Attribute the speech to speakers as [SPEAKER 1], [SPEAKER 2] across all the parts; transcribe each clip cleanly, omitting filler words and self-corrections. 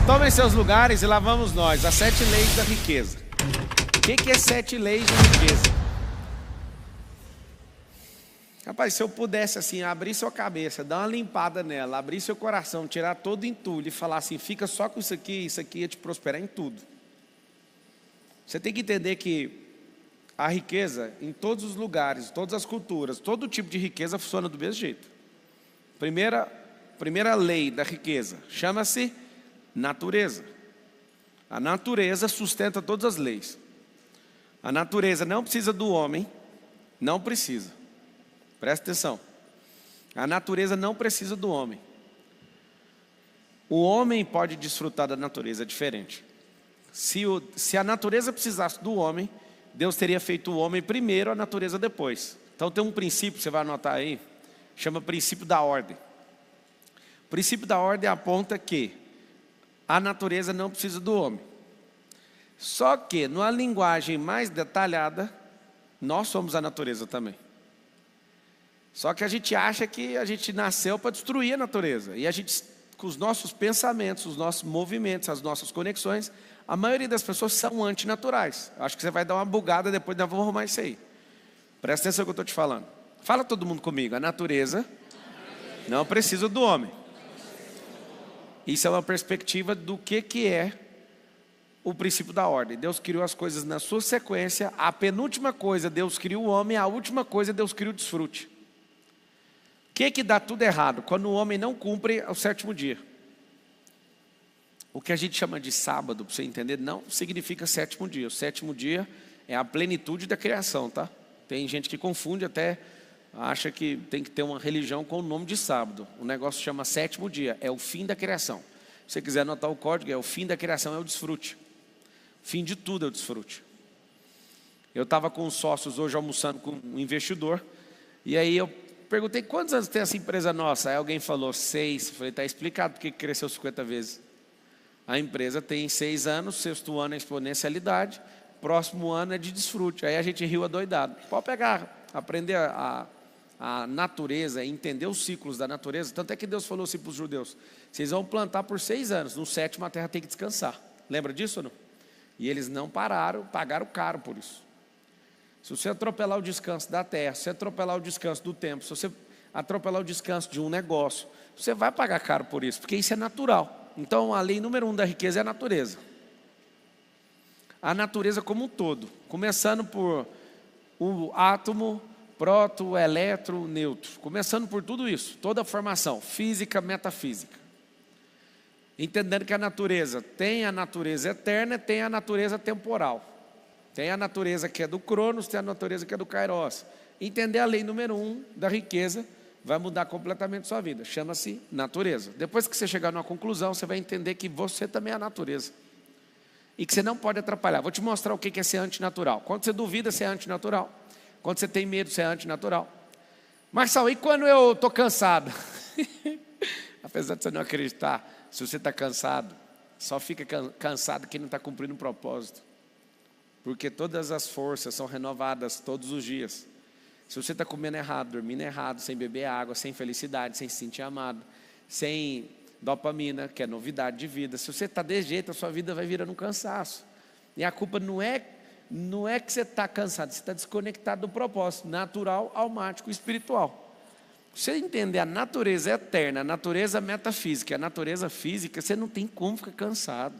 [SPEAKER 1] Tomem seus lugares e lá vamos nós. As 7 leis da riqueza. O que é 7 leis da riqueza? Rapaz, se eu pudesse assim, abrir sua cabeça, dar uma limpada nela, abrir seu coração, tirar todo o entulho e falar assim, fica só com isso aqui ia te prosperar em tudo. Você tem que entender que a riqueza, em todos os lugares, todas as culturas, todo tipo de riqueza funciona do mesmo jeito. Primeira lei da riqueza chama-se natureza. A natureza sustenta todas as leis. A natureza não precisa do homem, não precisa. Presta atenção. A natureza não precisa do homem. O homem pode desfrutar da natureza, é diferente. Se a natureza precisasse do homem, Deus teria feito o homem primeiro, a natureza depois. Então tem um princípio, você vai anotar aí, chama princípio da ordem. O princípio da ordem aponta que a natureza não precisa do homem. Só que, numa linguagem mais detalhada, nós somos a natureza também. Só que a gente acha que a gente nasceu para destruir a natureza. E a gente, com os nossos pensamentos, os nossos movimentos, as nossas conexões, a maioria das pessoas são antinaturais. Acho que você vai dar uma bugada depois, nós vamos arrumar isso aí. Presta atenção no que eu estou te falando. Fala todo mundo comigo. A natureza não precisa do homem. Isso é uma perspectiva do que é o princípio da ordem. Deus criou as coisas na sua sequência. A penúltima coisa, Deus criou o homem. A última coisa, Deus criou o desfrute. O que dá tudo errado? Quando o homem não cumpre o 7º dia. O que a gente chama de sábado, para você entender, não significa 7º dia. O 7º dia é a plenitude da criação, tá? Tem gente que confunde, até acha que tem que ter uma religião com o nome de sábado. O negócio chama 7º dia, é o fim da criação. Se você quiser anotar o código, é o fim da criação, é o desfrute. O fim de tudo é o desfrute. Eu estava com os sócios hoje almoçando com um investidor, e aí eu perguntei, quantos anos tem essa empresa nossa? Aí alguém falou, 6. Eu falei, está explicado porque cresceu 50 vezes. A empresa tem 6 anos, 6º ano é exponencialidade, próximo ano é de desfrute. Aí a gente riu adoidado. Pode pegar, aprender a natureza, entender os ciclos da natureza. Tanto é que Deus falou assim para os judeus, vocês vão plantar por 6 anos, no 7º a terra tem que descansar. Lembra disso ou não? E eles não pararam, pagaram caro por isso. Se você atropelar o descanso da terra, se você atropelar o descanso do tempo, se você atropelar o descanso de um negócio, você vai pagar caro por isso, porque isso é natural. Então a lei número 1 da riqueza é a natureza. A natureza como um todo, começando por o átomo, próton, elétron, nêutron, começando por tudo isso, toda a formação, física, metafísica. Entendendo que a natureza tem a natureza eterna, tem a natureza temporal. Tem a natureza que é do Cronos, tem a natureza que é do Kairos. Entender a lei número 1 da riqueza vai mudar completamente a sua vida. Chama-se natureza. Depois que você chegar numa conclusão, você vai entender que você também é a natureza. E que você não pode atrapalhar. Vou te mostrar o que é ser antinatural. Quando você duvida, você é antinatural. Quando você tem medo, você é antinatural. Marcelo, e quando eu estou cansado? Apesar de você não acreditar, se você está cansado, só fica cansado quem não está cumprindo o propósito. Porque todas as forças são renovadas todos os dias. Se você está comendo errado, dormindo errado, sem beber água, sem felicidade, sem se sentir amado, sem dopamina, que é novidade de vida, se você está desse jeito, a sua vida vai virando um cansaço. E a culpa não é que você está cansado, você está desconectado do propósito natural, almático, espiritual. Se você entender a natureza eterna, a natureza metafísica, a natureza física, você não tem como ficar cansado.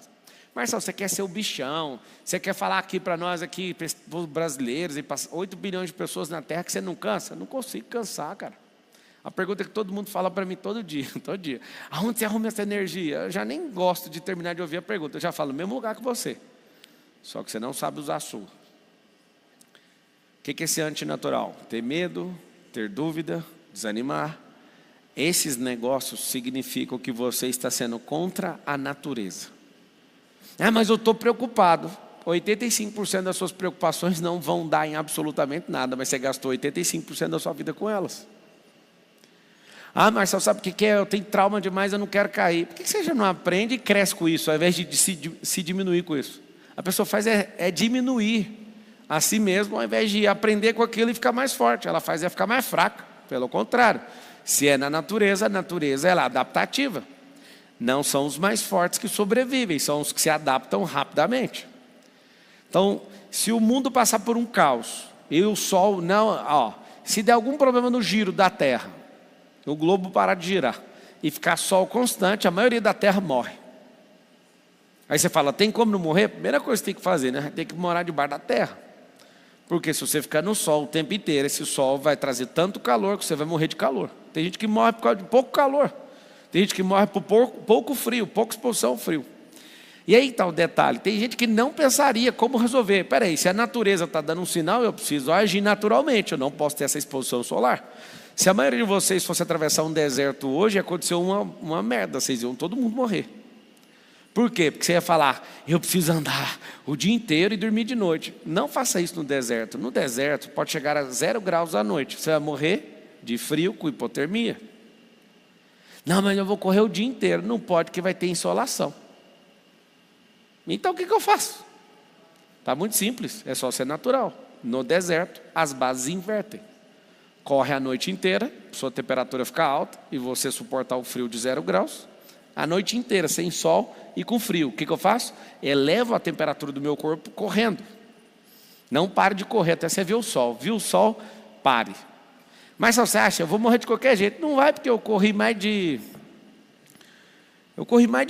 [SPEAKER 1] Marcelo, você quer ser o bichão, você quer falar aqui para nós, aqui, para os brasileiros, e para 8 bilhões de pessoas na Terra, que você não cansa? Eu não consigo cansar, cara. A pergunta que todo mundo fala para mim todo dia. Aonde você arruma essa energia? Eu já nem gosto de terminar de ouvir a pergunta, eu já falo no mesmo lugar que você. Só que você não sabe usar a sua. O que é ser antinatural? Ter medo, ter dúvida, desanimar. Esses negócios significam que você está sendo contra a natureza. Mas eu estou preocupado. 85% das suas preocupações não vão dar em absolutamente nada, mas você gastou 85% da sua vida com elas. Marcelo, sabe o que é? Eu tenho trauma demais, eu não quero cair. Por que você já não aprende e cresce com isso, ao invés de se diminuir com isso? A pessoa faz diminuir a si mesma, ao invés de aprender com aquilo e ficar mais forte. Ela faz ficar mais fraca. Pelo contrário, se é na natureza, a natureza ela é adaptativa. Não são os mais fortes que sobrevivem, são os que se adaptam rapidamente. Então, se o mundo passar por um caos, e o Sol não... se der algum problema no giro da Terra, o globo parar de girar, e ficar Sol constante, a maioria da Terra morre. Aí você fala, tem como não morrer? Primeira coisa que tem que fazer, né? Tem que morar debaixo da Terra. Porque se você ficar no Sol o tempo inteiro, esse Sol vai trazer tanto calor que você vai morrer de calor. Tem gente que morre por causa de pouco calor. Tem gente que morre por pouco frio, pouca exposição ao frio. E aí está o detalhe, tem gente que não pensaria como resolver. Peraí, se a natureza está dando um sinal, eu preciso agir naturalmente, eu não posso ter essa exposição solar. Se a maioria de vocês fosse atravessar um deserto hoje, aconteceu uma merda, vocês iam todo mundo morrer. Por quê? Porque você ia falar, eu preciso andar o dia inteiro e dormir de noite. Não faça isso no deserto. No deserto pode chegar a 0 graus à noite. Você vai morrer de frio com hipotermia. Não, mas eu vou correr o dia inteiro. Não pode, porque vai ter insolação. Então o que eu faço? Está muito simples, é só ser natural. No deserto, as bases invertem. Corre a noite inteira, sua temperatura fica alta e você suportar o frio de 0 graus. A noite inteira, sem sol e com frio. O que eu faço? Elevo a temperatura do meu corpo correndo. Não pare de correr até você ver o sol. Viu o sol? Pare. Mas você acha, eu vou morrer de qualquer jeito? Não vai, porque eu corri mais de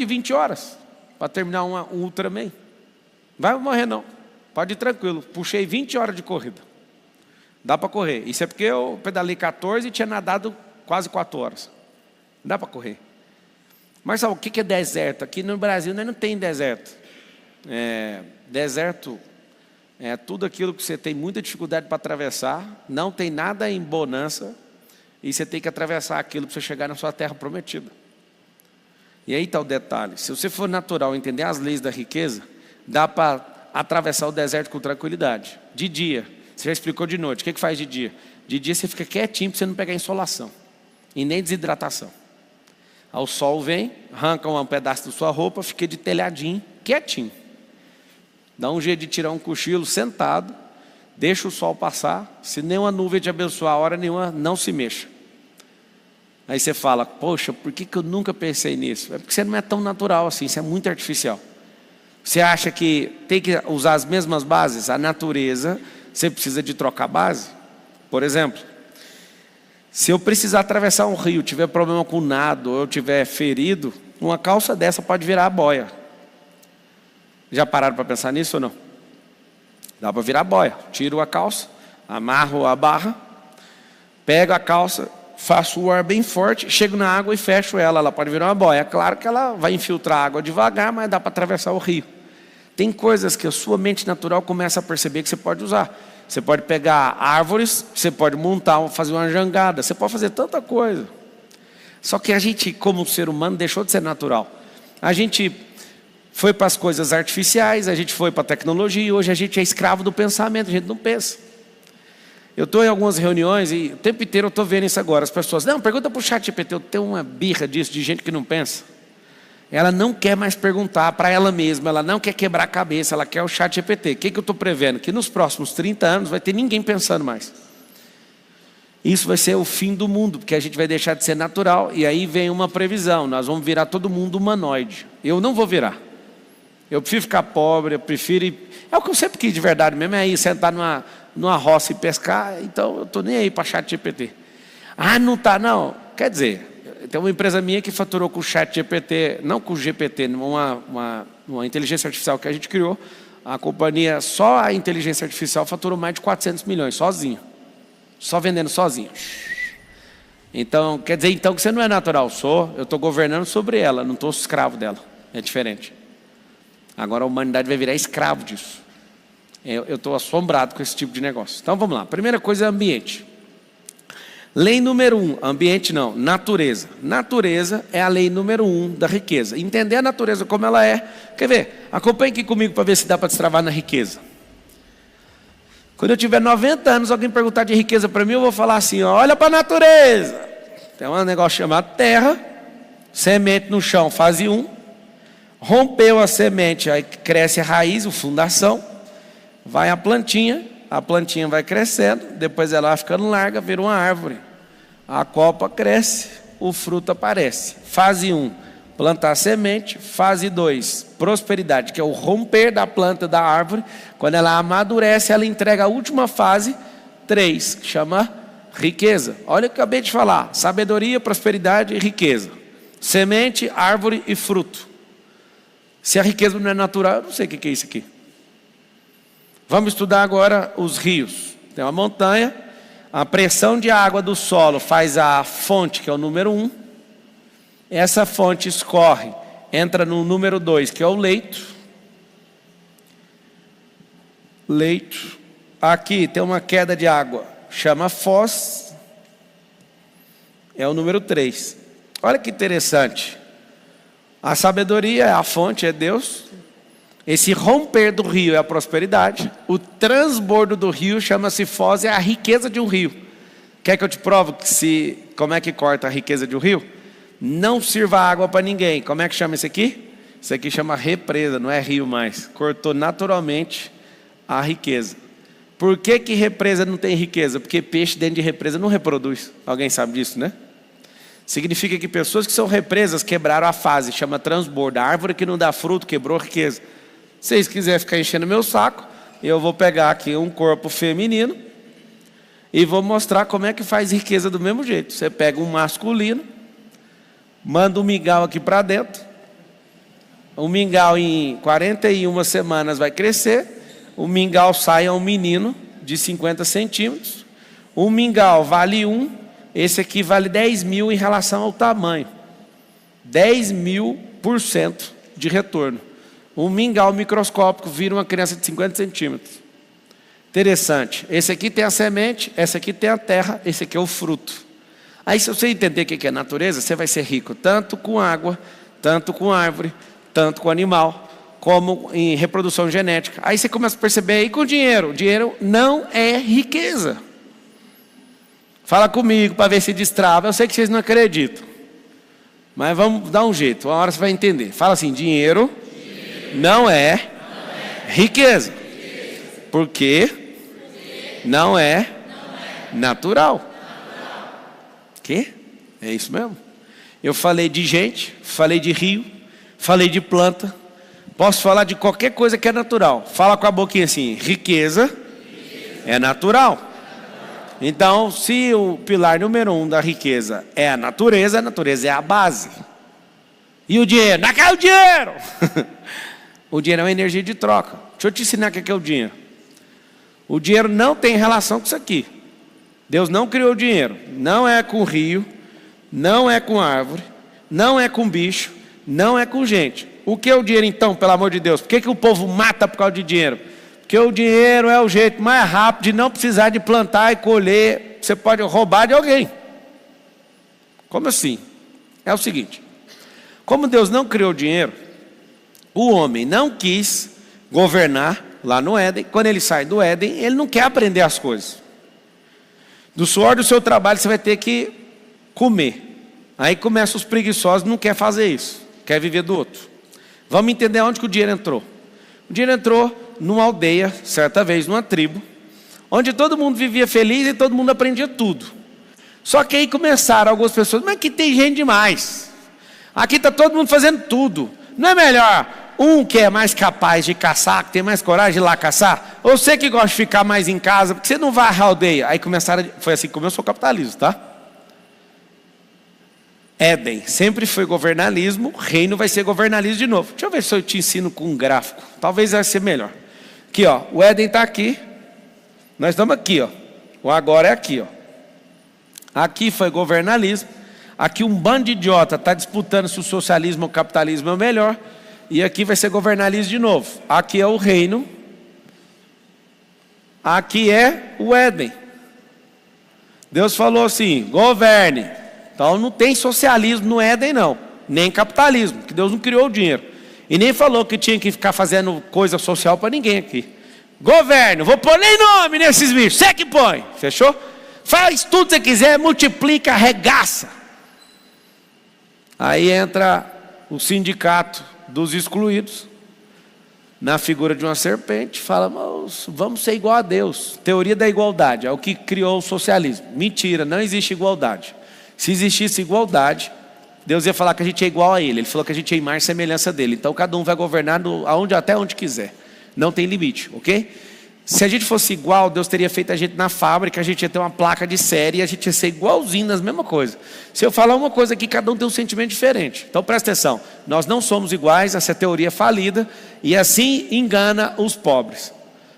[SPEAKER 1] 20 horas para terminar um Ultraman. Vai morrer não, pode ir tranquilo. Puxei 20 horas de corrida. Dá para correr. Isso é porque eu pedalei 14 e tinha nadado quase 4 horas. Dá para correr. Mas sabe o que é deserto? Aqui no Brasil não tem deserto. Deserto é tudo aquilo que você tem muita dificuldade para atravessar, não tem nada em bonança, e você tem que atravessar aquilo para você chegar na sua terra prometida. E aí está o detalhe, se você for natural, entender as leis da riqueza, dá para atravessar o deserto com tranquilidade. De dia, você já explicou de noite, o que faz de dia? De dia você fica quietinho para você não pegar insolação, e nem desidratação. Aí o sol vem, arranca um pedaço da sua roupa, fica de telhadinho, quietinho. Dá um jeito de tirar um cochilo sentado, deixa o sol passar, se nenhuma nuvem te abençoar, a hora nenhuma, não se mexa. Aí você fala, poxa, por que eu nunca pensei nisso? É porque você não é tão natural assim, você é muito artificial. Você acha que tem que usar as mesmas bases? A natureza, você precisa de trocar base. Por exemplo, se eu precisar atravessar um rio, tiver problema com nado, ou eu tiver ferido, uma calça dessa pode virar a boia. Já pararam para pensar nisso ou não? Dá para virar boia. Tiro a calça, amarro a barra, pego a calça, faço o ar bem forte, chego na água e fecho ela. Ela pode virar uma boia. É claro que ela vai infiltrar água devagar, mas dá para atravessar o rio. Tem coisas que a sua mente natural começa a perceber que você pode usar. Você pode pegar árvores, você pode montar, fazer uma jangada, você pode fazer tanta coisa. Só que a gente, como ser humano, deixou de ser natural. A gente foi para as coisas artificiais, a gente foi para a tecnologia e hoje a gente é escravo do pensamento, a gente não pensa. Eu estou em algumas reuniões e o tempo inteiro eu estou vendo isso agora. As pessoas, não, pergunta para o ChatGPT, eu tenho uma birra disso, de gente que não pensa. Ela não quer mais perguntar para ela mesma, ela não quer quebrar a cabeça, ela quer o ChatGPT. O que eu estou prevendo? Que nos próximos 30 anos vai ter ninguém pensando mais. Isso vai ser o fim do mundo, porque a gente vai deixar de ser natural. E aí vem uma previsão, nós vamos virar todo mundo humanoide. Eu não vou virar. Eu prefiro ficar pobre, eu prefiro ir... É o que eu sempre quis de verdade mesmo, é ir sentar numa roça e pescar. Então eu estou nem aí para ChatGPT. Ah, não está não. Quer dizer, tem uma empresa minha que faturou com o ChatGPT, não com o GPT, uma inteligência artificial que a gente criou. A companhia, só a inteligência artificial faturou mais de 400 milhões, sozinho. Só vendendo sozinho. Então, quer dizer então que você não é natural. Eu estou governando sobre ela, não estou escravo dela. É diferente. Agora a humanidade vai virar escravo disso. Eu estou assombrado com esse tipo de negócio. Então vamos lá. Primeira coisa é ambiente. Lei número 1, ambiente não, natureza. Natureza é a lei número 1 da riqueza. Entender a natureza como ela é. Quer ver? Acompanhe aqui comigo para ver se dá para destravar na riqueza. Quando eu tiver 90 anos, alguém perguntar de riqueza para mim, eu vou falar assim, ó, olha para a natureza. Tem um negócio chamado terra, semente no chão, fase 1. Rompeu a semente, aí cresce a raiz, a fundação, vai a plantinha vai crescendo, depois ela vai ficando larga, vira uma árvore. A copa cresce, o fruto aparece. Fase 1, plantar semente. Fase 2, prosperidade, que é o romper da planta da árvore. Quando ela amadurece, ela entrega a última fase, 3, que chama riqueza. Olha o que eu acabei de falar: sabedoria, prosperidade e riqueza. Semente, árvore e fruto. Se a riqueza não é natural, eu não sei o que é isso aqui. Vamos estudar agora os rios. Tem uma montanha, a pressão de água do solo faz a fonte, que é o número 1. Essa fonte escorre, entra no número 2, que é o leito. Leito. Aqui tem uma queda de água, chama foz. É o número 3. Olha que interessante. A sabedoria é a fonte, é Deus. Esse romper do rio é a prosperidade. O transbordo do rio chama-se foz, é a riqueza de um rio. Quer que eu te provo como é que corta a riqueza de um rio? Não sirva água para ninguém. Como é que chama isso aqui? Isso aqui chama represa, não é rio mais. Cortou naturalmente a riqueza. Por que represa não tem riqueza? Porque peixe dentro de represa não reproduz. Alguém sabe disso, né? Significa que pessoas que são represas quebraram a fase, chama transbordo. A árvore que não dá fruto quebrou riqueza. Se vocês quiserem ficar enchendo meu saco, eu vou pegar aqui um corpo feminino e vou mostrar como é que faz riqueza do mesmo jeito. Você pega um masculino, manda um mingau aqui para dentro. O mingau em 41 semanas vai crescer. O mingau sai a um menino de 50 centímetros. O mingau vale 1. Esse aqui vale 10 mil em relação ao tamanho. 10.000% de retorno. Um mingau microscópico vira uma criança de 50 centímetros. Interessante. Esse aqui tem a semente, esse aqui tem a terra, esse aqui é o fruto. Aí se você entender o que é natureza, você vai ser rico tanto com água, tanto com árvore, tanto com animal, como em reprodução genética. Aí você começa a perceber aí com o dinheiro. O dinheiro não é riqueza. Fala comigo para ver se destrava. Eu sei que vocês não acreditam, mas vamos dar um jeito. Uma hora você vai entender. Fala assim: dinheiro não é riqueza. Por quê? Não é natural. Quê? É isso mesmo. Eu falei de gente, falei de rio, falei de planta. Posso falar de qualquer coisa que é natural. Fala com a boquinha assim: riqueza é natural. Então, se o pilar número 1 da riqueza é a natureza é a base. E o dinheiro? Não é o dinheiro! O dinheiro é uma energia de troca. Deixa eu te ensinar o que é o dinheiro. O dinheiro não tem relação com isso aqui. Deus não criou o dinheiro. Não é com rio, não é com árvore, não é com bicho, não é com gente. O que é o dinheiro então, pelo amor de Deus? Por que o povo mata por causa de dinheiro? Porque o dinheiro é o jeito mais rápido de não precisar de plantar e colher. Você pode roubar de alguém. Como assim? É o seguinte: como Deus não criou o dinheiro, o homem não quis governar lá no Éden. Quando ele sai do Éden, ele não quer aprender as coisas. Do suor do seu trabalho você vai ter que comer. Aí começam os preguiçosos, não quer fazer isso, quer viver do outro. Vamos entender onde que o dinheiro entrou. O dinheiro entrou numa aldeia, certa vez, numa tribo, onde todo mundo vivia feliz e todo mundo aprendia tudo. Só que aí começaram algumas pessoas: mas aqui tem gente demais. Aqui está todo mundo fazendo tudo. Não é melhor um que é mais capaz de caçar, que tem mais coragem de ir lá caçar? Ou você que gosta de ficar mais em casa, porque você não vai à aldeia? Aí começaram, foi assim que começou o capitalismo, tá? Éden sempre foi governalismo, reino vai ser governalismo de novo. Deixa eu ver se eu te ensino com um gráfico. Talvez vai ser melhor. Aqui, ó, o Éden está aqui. Nós estamos aqui, ó. O agora é aqui, ó. Aqui foi governalismo. Aqui um bando de idiota está disputando se o socialismo ou o capitalismo é o melhor. E aqui vai ser governalismo de novo. Aqui é o reino. Aqui é o Éden. Deus falou assim: governe. Então não tem socialismo no Éden não. Nem capitalismo, que Deus não criou o dinheiro. E nem falou que tinha que ficar fazendo coisa social para ninguém aqui. Governo, vou pôr nem nome nesses bichos. Você que põe, fechou? Faz tudo que você quiser, multiplica, arregaça. Aí entra o sindicato dos excluídos, na figura de uma serpente, fala: vamos ser igual a Deus. Teoria da igualdade, é o que criou o socialismo. Mentira, não existe igualdade. Se existisse igualdade, Deus ia falar que a gente é igual a Ele. Ele falou que a gente é imagem e semelhança dEle. Então cada um vai governar até onde quiser. Não tem limite, ok? Se a gente fosse igual, Deus teria feito a gente na fábrica, a gente ia ter uma placa de série e a gente ia ser igualzinho nas mesmas coisas. Se eu falar uma coisa aqui, cada um tem um sentimento diferente. Então presta atenção, nós não somos iguais, essa teoria é falida e assim engana os pobres.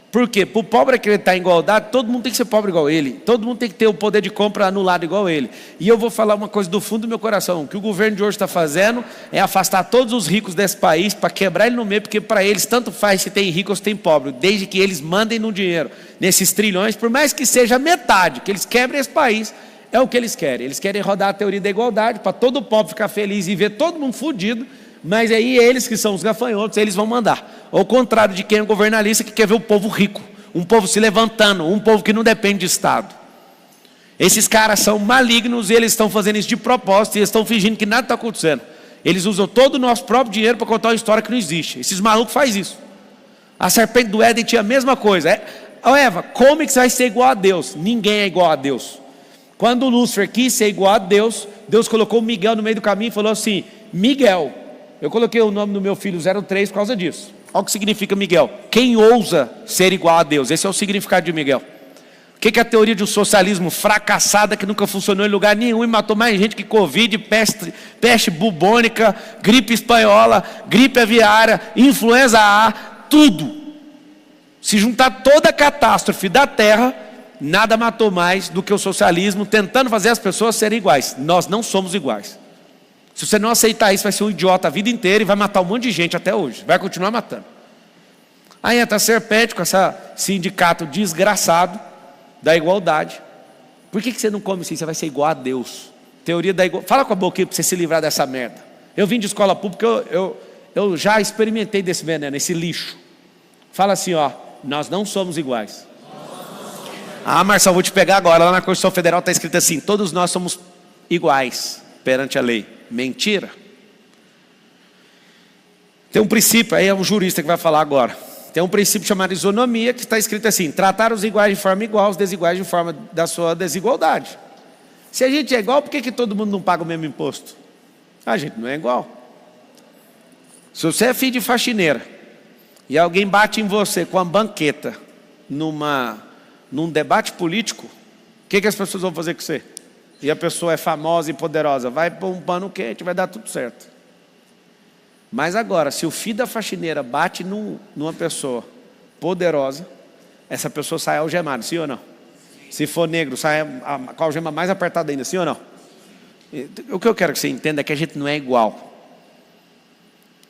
[SPEAKER 1] Por quê? Para o pobre acreditar em igualdade, todo mundo tem que ser pobre igual a ele. Todo mundo tem que ter o poder de compra anulado igual a ele. E eu vou falar uma coisa do fundo do meu coração. O que o governo de hoje está fazendo é afastar todos os ricos desse país para quebrar ele no meio, porque para eles tanto faz se tem rico ou se tem pobre, desde que eles mandem no dinheiro, nesses trilhões, por mais que seja metade, que eles quebrem esse país, é o que eles querem. Eles querem rodar a teoria da igualdade para todo o pobre ficar feliz e ver todo mundo fudido. Mas aí eles que são os gafanhotos, eles vão mandar. Ao contrário de quem é governalista que quer ver o povo rico, um povo se levantando, um povo que não depende de Estado. Esses caras são malignos e eles estão fazendo isso de propósito e eles estão fingindo que nada está acontecendo. Eles usam todo o nosso próprio dinheiro para contar uma história que não existe. Esses malucos fazem isso. A serpente do Éden tinha a mesma coisa. Eva, como é que você vai ser igual a Deus? Ninguém é igual a Deus. Quando Lúcifer quis ser igual a Deus, Deus colocou o Miguel no meio do caminho e falou assim: Miguel. Eu coloquei o nome do meu filho 03 por causa disso. Olha o que significa Miguel. Quem ousa ser igual a Deus. Esse é o significado de Miguel. O que é a teoria de um socialismo fracassada que nunca funcionou em lugar nenhum e matou mais gente que Covid, peste bubônica, gripe espanhola, gripe aviária, influenza A, tudo. Se juntar toda a catástrofe da Terra, nada matou mais do que o socialismo tentando fazer as pessoas serem iguais. Nós não somos iguais. Se você não aceitar isso, vai ser um idiota a vida inteira e vai matar um monte de gente até hoje. Vai continuar matando. Aí entra a serpente com esse sindicato desgraçado da igualdade. Por que você não come assim? Você vai ser igual a Deus. Teoria da igualdade. Fala com a boca para você se livrar dessa merda. Eu vim de escola pública, eu já experimentei desse veneno, esse lixo. Fala assim, ó, nós não somos iguais. Ah, Marcelo, vou te pegar agora. Lá na Constituição Federal está escrito assim: todos nós somos iguais perante a lei. Mentira. Tem um princípio, aí é um jurista que vai falar agora. Tem um princípio chamado isonomia, que está escrito assim: tratar os iguais de forma igual, os desiguais de forma da sua desigualdade. Se a gente é igual, por que todo mundo não paga o mesmo imposto? A gente não é igual. Se você é filho de faxineira e alguém bate em você com a banqueta num debate político, o que as pessoas vão fazer com você? E a pessoa é famosa e poderosa, vai pôr um pano quente, vai dar tudo certo. Mas agora, se o filho da faxineira bate numa pessoa poderosa, essa pessoa sai algemada, sim ou não? Se for negro, sai com a algema mais apertada ainda, sim ou não? O que eu quero que você entenda é que a gente não é igual.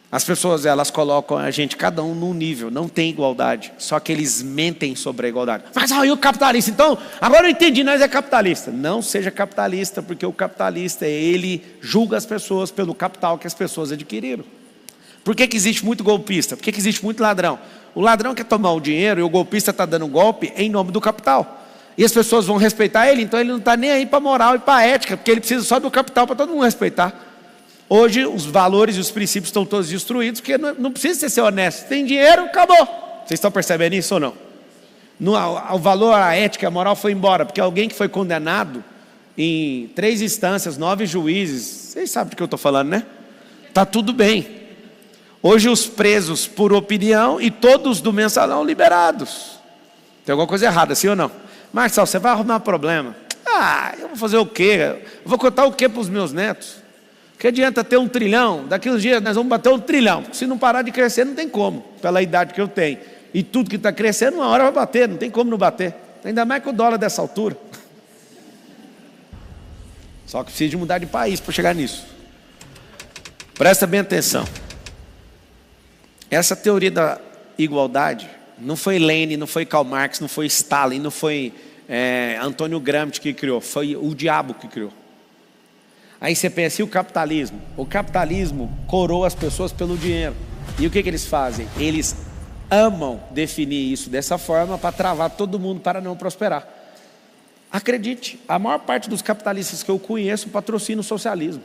[SPEAKER 1] As pessoas, elas colocam a gente, cada um num nível, não tem igualdade. Só que eles mentem sobre a igualdade. Mas aí o capitalista, então, agora eu entendi, nós é capitalista. Não seja capitalista, porque o capitalista, ele julga as pessoas pelo capital que as pessoas adquiriram. Por que existe muito golpista? Por que existe muito ladrão? O ladrão quer tomar o dinheiro e o golpista está dando golpe em nome do capital. E as pessoas vão respeitar ele, então ele não está nem aí para a moral e para a ética, porque ele precisa só do capital para todo mundo respeitar. Hoje os valores e os princípios estão todos destruídos, porque não precisa ser honesto. Tem dinheiro, acabou. Vocês estão percebendo isso ou não? O valor, a ética, a moral foi embora, porque alguém que foi condenado em 3 instâncias, 9 juízes, vocês sabem do que eu estou falando, né? Está tudo bem. Hoje os presos por opinião e todos do mensalão liberados. Tem alguma coisa errada, sim ou não? Marcelo, você vai arrumar problema. Eu vou fazer o quê? Eu vou contar o quê para os meus netos? Que adianta ter 1 trilhão? Daqui uns dias nós vamos bater 1 trilhão. Se não parar de crescer, não tem como, pela idade que eu tenho. E tudo que está crescendo, uma hora vai bater, não tem como não bater. Ainda mais com o dólar dessa altura. Só que precisa de mudar de país para chegar nisso. Presta bem atenção. Essa teoria da igualdade não foi Lenin, não foi Karl Marx, não foi Stalin, não foi Antônio Gramsci que criou, foi o diabo que criou. Aí você pensa, e o capitalismo? O capitalismo coroa as pessoas pelo dinheiro. E o que eles fazem? Eles amam definir isso dessa forma para travar todo mundo para não prosperar. Acredite, a maior parte dos capitalistas que eu conheço patrocina o socialismo.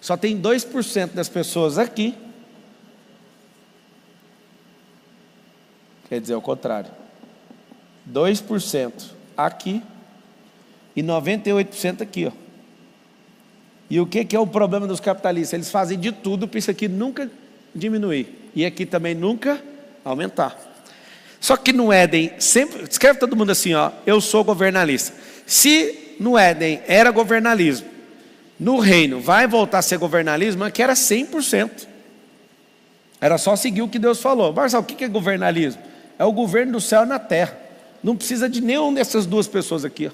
[SPEAKER 1] Só tem 2% das pessoas aqui. Quer dizer, o contrário. 2% aqui e 98% aqui, ó. E o que é o problema dos capitalistas? Eles fazem de tudo para isso aqui nunca diminuir. E aqui também nunca aumentar. Só que no Éden, sempre, escreve todo mundo assim, ó, eu sou governalista. Se no Éden era governalismo, no reino vai voltar a ser governalismo, aqui era 100%. Era só seguir o que Deus falou. Marcelo, o que é governalismo? É o governo do céu e na terra. Não precisa de nenhuma dessas duas pessoas aqui. Ó.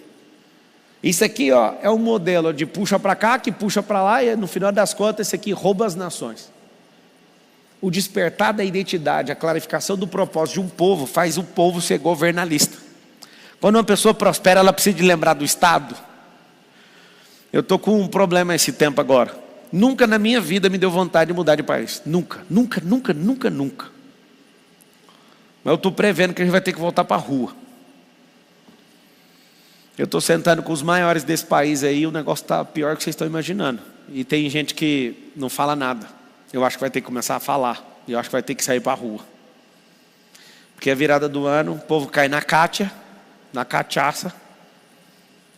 [SPEAKER 1] Isso aqui ó, é um modelo de puxa para cá, que puxa para lá, e no final das contas, esse aqui rouba as nações. O despertar da identidade, a clarificação do propósito de um povo, faz o povo ser governalista. Quando uma pessoa prospera, ela precisa de lembrar do Estado. Eu estou com um problema esse tempo agora. Nunca na minha vida me deu vontade de mudar de país. Nunca. Mas eu estou prevendo que a gente vai ter que voltar para a rua. Eu estou sentando com os maiores desse país aí, o negócio está pior do que vocês estão imaginando. E tem gente que não fala nada. Eu acho que vai ter que começar a falar. E eu acho que vai ter que sair para a rua. Porque a virada do ano, o povo cai na cátia, na cachaça,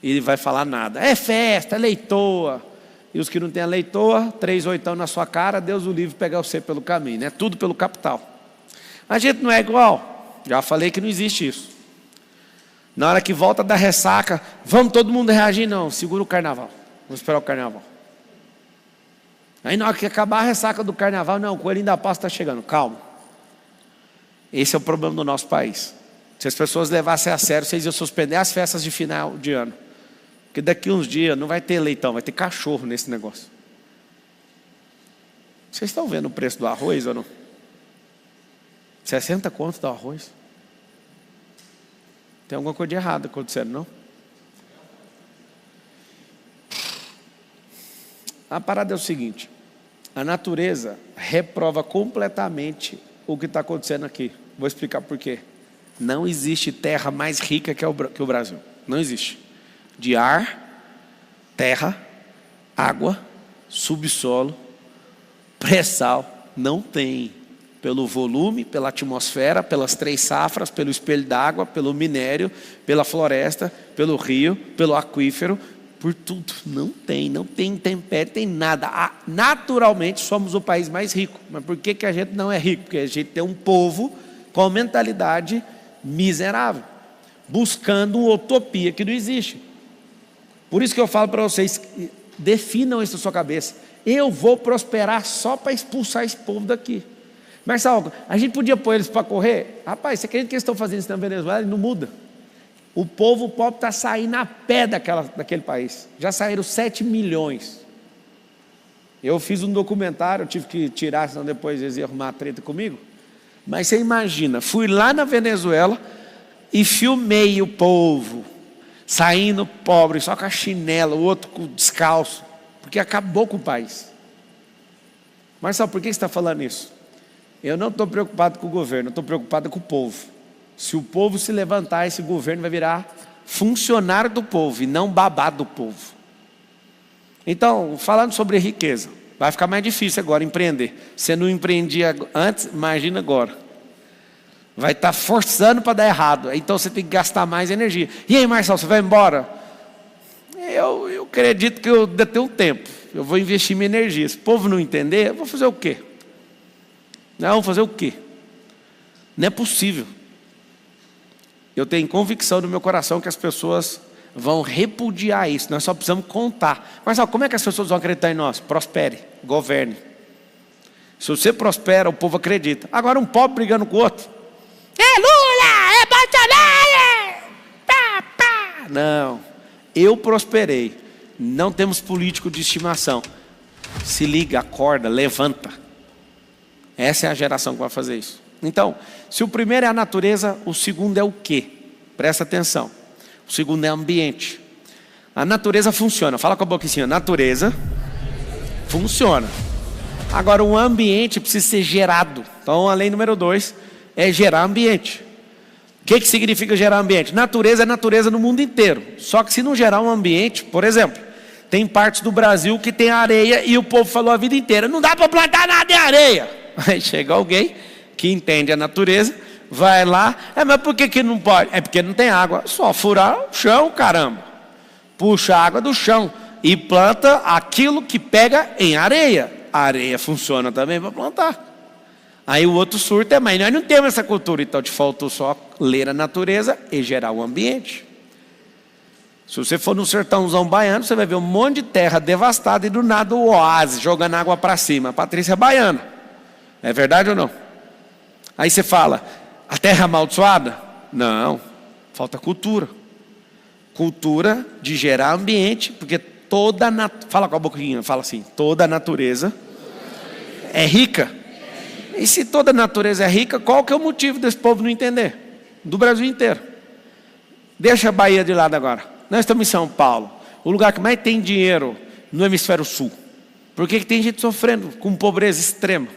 [SPEAKER 1] e vai falar nada. É festa, é leitoa. E os que não têm a leitoa, 3 oitão na sua cara, Deus o livre pegar você pelo caminho. É tudo pelo capital. A gente não é igual. Já falei que não existe isso. Na hora que volta da ressaca, vamos todo mundo reagir? Não, segura o carnaval. Vamos esperar o carnaval. Aí na hora que acabar a ressaca do carnaval, não, o coelhinho da Páscoa está chegando. Calma. Esse é o problema do nosso país. Se as pessoas levassem a sério, vocês iam suspender as festas de final de ano. Porque daqui uns dias não vai ter leitão, vai ter cachorro nesse negócio. Vocês estão vendo o preço do arroz ou não? 60 conto do arroz. Tem alguma coisa de errado acontecendo, não? A parada é o seguinte. A natureza reprova completamente o que está acontecendo aqui. Vou explicar por quê. Não existe terra mais rica que o Brasil. Não existe. De ar, terra, água, subsolo, pré-sal, não tem. Pelo volume, pela atmosfera, pelas 3 safras, pelo espelho d'água, pelo minério, pela floresta, pelo rio, pelo aquífero, por tudo. Não tem intempérie, tem nada. Naturalmente somos o país mais rico. Mas por que a gente não é rico? Porque a gente tem um povo com a mentalidade miserável, buscando uma utopia que não existe. Por isso que eu falo para vocês, definam isso na sua cabeça. Eu vou prosperar só para expulsar esse povo daqui. Marcelo, a gente podia pôr eles para correr? Rapaz, você acredita que eles estão fazendo isso na Venezuela e não muda? O povo pobre está saindo a pé daquele país. Já saíram 7 milhões. Eu fiz um documentário, eu tive que tirar, senão depois eles iam arrumar treta comigo. Mas você imagina, fui lá na Venezuela e filmei o povo saindo pobre, só com a chinela, o outro descalço, porque acabou com o país. Marcelo, por que você está falando isso? Eu não estou preocupado com o governo, eu estou preocupado com o povo. Se o povo se levantar, esse governo vai virar funcionário do povo e não babá do povo. Então, falando sobre riqueza, vai ficar mais difícil agora empreender. Você não empreendia antes, imagina agora. Vai estar forçando para dar errado. Então você tem que gastar mais energia. E aí, Marcelo, você vai embora? Eu acredito que eu ainda tenho um tempo. Eu vou investir minha energia. Se o povo não entender, eu vou fazer o quê? Não, vou fazer o quê? Não é possível. Eu tenho convicção no meu coração que as pessoas vão repudiar isso. Nós só precisamos contar. Mas como é que as pessoas vão acreditar em nós? Prospere, governe. Se você prospera, o povo acredita. Agora um pobre brigando com o outro. É Lula, é Bolsonaro. Pá, pá. Não, eu prosperei. Não temos político de estimação. Se liga, acorda, levanta. Essa é a geração que vai fazer isso. Então, se o primeiro é a natureza, o segundo é o quê? Presta atenção. O segundo é ambiente. A natureza funciona. Fala com a boca assim, a natureza funciona. Agora, o ambiente precisa ser gerado. Então, a lei número 2 é gerar ambiente. O que significa gerar ambiente? Natureza é natureza no mundo inteiro. Só que se não gerar um ambiente, por exemplo, tem partes do Brasil que tem areia e o povo falou a vida inteira, não dá para plantar nada em areia. Aí chega alguém que entende a natureza, vai lá, mas por que não pode? É porque não tem água. Só furar o chão, caramba. Puxa a água do chão e planta aquilo que pega em areia. A areia funciona também para plantar. Aí o outro surto mas nós não temos essa cultura, então te faltou só ler a natureza e gerar o ambiente. Se você for no sertãozão baiano, você vai ver um monte de terra devastada e do nada o oásis jogando água para cima. A Patrícia é baiana. É verdade ou não? Aí você fala, a terra é amaldiçoada? Não, falta cultura. Cultura de gerar ambiente, porque fala com a boquinha, fala assim, toda a natureza é rica. E se toda a natureza é rica, qual que é o motivo desse povo não entender? Do Brasil inteiro. Deixa a Bahia de lado agora. Nós estamos em São Paulo, o lugar que mais tem dinheiro no hemisfério sul. Por que tem gente sofrendo com pobreza extrema?